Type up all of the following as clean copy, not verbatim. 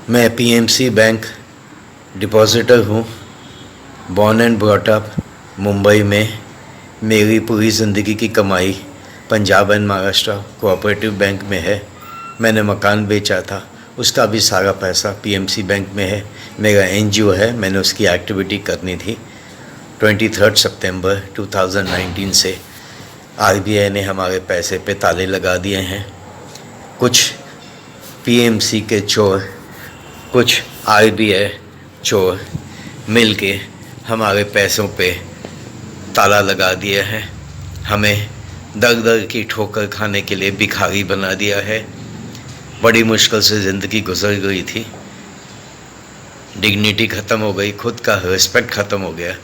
मैं PMC bank depositor हूँ। Born and brought up Mumbai में। मेरी पूरी ज़िंदगी की कमाई Punjab and Maharashtra cooperative bank में है। मैंने मकान बेचा था, उसका भी सारा पैसा पीएमसी बैंक में है। मेरा एनजीओ है, मैंने उसकी एक्टिविटी करनी थी। 23 सितंबर 2019 से आरबीआई ने हमारे पैसे पे ताले लगा दिए हैं। कुछ पीएमसी के चोर, कुछ आरबीआई चोर मिल के हमारे पैसों पे ताला लगा दिया है। हमें दर दर की ठोकर खाने के लिए भिखारी बना दिया है। बड़ी मुश्किल से ज़िंदगी गुजर गई थी। डिग्निटी ख़त्म हो गई, खुद का रिस्पेक्ट ख़त्म हो गया।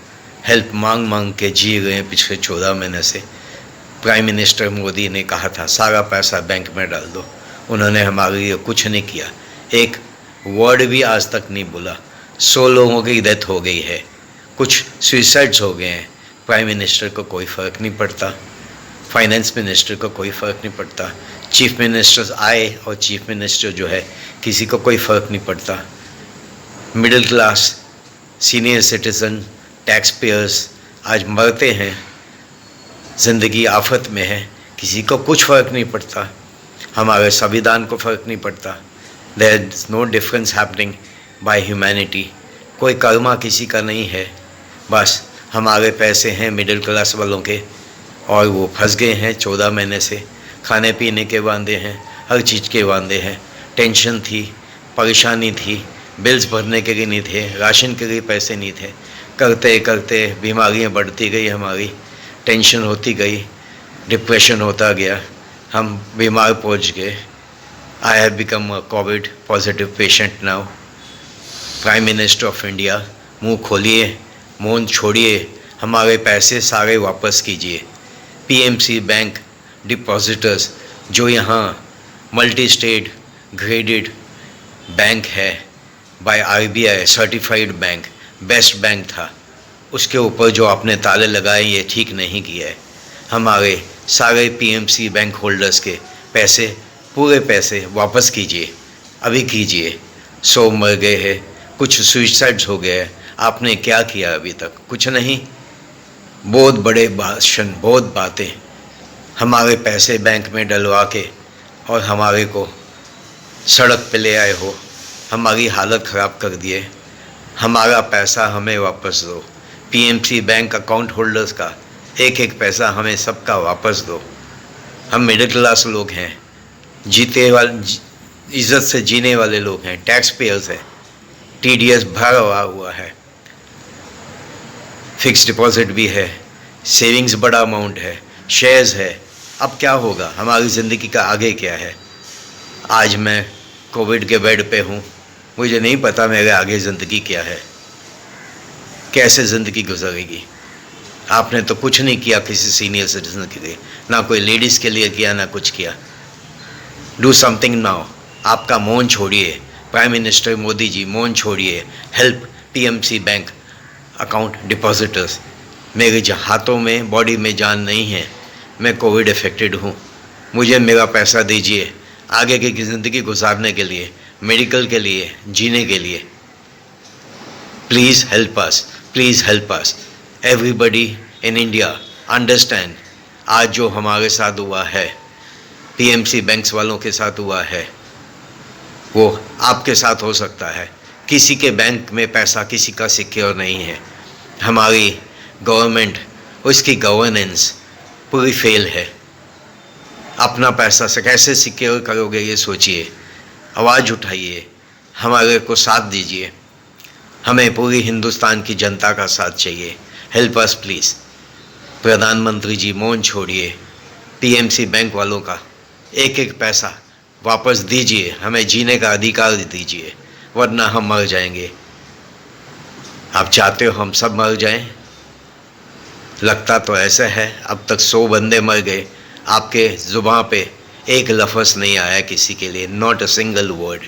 हेल्प मांग मांग के जी गए पिछले 14 महीने से। प्राइम मिनिस्टर मोदी ने कहा था सारा पैसा बैंक में डाल दो, उन्होंने हमारे लिए कुछ नहीं किया। एक वर्ड भी आज तक नहीं बोला। 100 लोगों की डेथ हो गई है, कुछ सुइसाइड्स हो गए हैं। प्राइम मिनिस्टर को कोई फ़र्क नहीं पड़ता, फाइनेंस मिनिस्टर को कोई फ़र्क नहीं पड़ता, चीफ मिनिस्टर्स आए और चीफ मिनिस्टर जो है किसी को कोई फ़र्क नहीं पड़ता। Middle class, senior citizen, tax payers आज मरते हैं, ज़िंदगी आफत में है, किसी को कुछ फ़र्क नहीं पड़ता। हमारे संविधान को फ़र्क नहीं पड़ता। There is no difference happening by humanity. कोई कर्मा किसी का नहीं है। बस हमारे पैसे हैं मिडिल क्लास वालों के, और वो फंस गए हैं 14 महीने से। खाने पीने के वांदे हैं, हर चीज़ के वांदे हैं। टेंशन थी, परेशानी थी, बिल्स भरने के लिए नहीं थे, राशन के लिए पैसे नहीं थे। करते करते बीमारियां बढ़ती गई, हमारी टेंशन होती गई, डिप्रेशन होता गया, हम बीमार पहुंच गए। I have become a Covid positive patient now. Prime minister of India, मुंह खोलिए, मौन छोड़िए, हमारे पैसे सारे वापस कीजिए। पीएमसी बैंक डिपॉजिटर्स जो यहाँ मल्टी स्टेट ग्रेडेड बैंक है by RBI, certified bank, best bank था, उसके ऊपर जो आपने ताले लगाए ये ठीक नहीं किया है। हमारे सारे पीएमसी बैंक होल्डर्स के पैसे, पूरे पैसे वापस कीजिए, अभी कीजिए। 100 मर गए हैं, कुछ सुइसाइड्स हो गए हैं। आपने क्या किया अभी तक? कुछ नहीं। बहुत बड़े भाषण, बहुत बातें। हमारे पैसे बैंक में डलवा के और हमारे को सड़क पे ले आए हो, हमारी हालत ख़राब कर दिए। हमारा पैसा हमें वापस दो। पीएमसी बैंक अकाउंट होल्डर्स का एक एक पैसा हमें सबका वापस दो। हम मिडिल क्लास लोग हैं, जीते वाले, इज़्ज़त से जीने वाले लोग हैं, टैक्स पेयर्स हैं। टीडीएस भरा हुआ है, फिक्स डिपॉजिट भी है, सेविंग्स बड़ा अमाउंट है, शेयर्स है। अब क्या होगा? हमारी ज़िंदगी का आगे क्या है? आज मैं कोविड के बेड पे हूँ, मुझे नहीं पता मेरे आगे ज़िंदगी क्या है, कैसे ज़िंदगी गुजरेगी। आपने तो कुछ नहीं किया किसी सीनियर सिटीजन के लिए, ना कोई लेडीज़ के लिए किया, ना कुछ किया। Do something now. आपका मौन छोड़िए, प्राइम मिनिस्टर मोदी जी, मौन छोड़िए। Help PMC bank account depositors. मेरे हाथों में, बॉडी में जान नहीं है, मैं कोविड अफेक्टेड हूँ। मुझे मेरा पैसा दीजिए आगे की ज़िंदगी गुजारने के लिए, मेडिकल के लिए, जीने के लिए। Please help us, please help us. Everybody in India understand. आज जो हमारे साथ हुआ है, पीएमसी बैंक्स वालों के साथ हुआ है, वो आपके साथ हो सकता है। किसी के बैंक में पैसा किसी का सिक्योर नहीं है। हमारी गवर्नमेंट, उसकी गवर्नेंस पूरी फेल है। अपना पैसा से कैसे सिक्योर करोगे ये सोचिए। आवाज़ उठाइए, हमारे को साथ दीजिए। हमें पूरी हिंदुस्तान की जनता का साथ चाहिए। Help us please. प्रधानमंत्री जी, मौन छोड़िए। पीएमसी बैंक वालों का एक एक पैसा वापस दीजिए, हमें जीने का अधिकार दीजिए, वरना हम मर जाएंगे। आप चाहते हो हम सब मर जाएं? लगता तो ऐसा है। अब तक 100 बंदे मर गए, आपके ज़ुबान पे एक लफ्ज़ नहीं आया किसी के लिए, not a single word.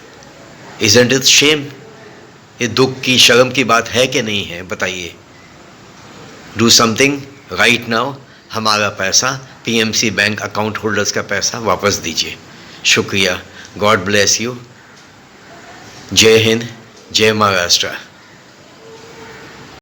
Isn't it shame? ये दुख की, शर्म की बात है कि नहीं है? बताइए। Do something right now. हमारा पैसा, पीएमसी बैंक अकाउंट होल्डर्स का पैसा वापस दीजिए। शुक्रिया। God bless you. जय हिंद, जय महाराष्ट्र।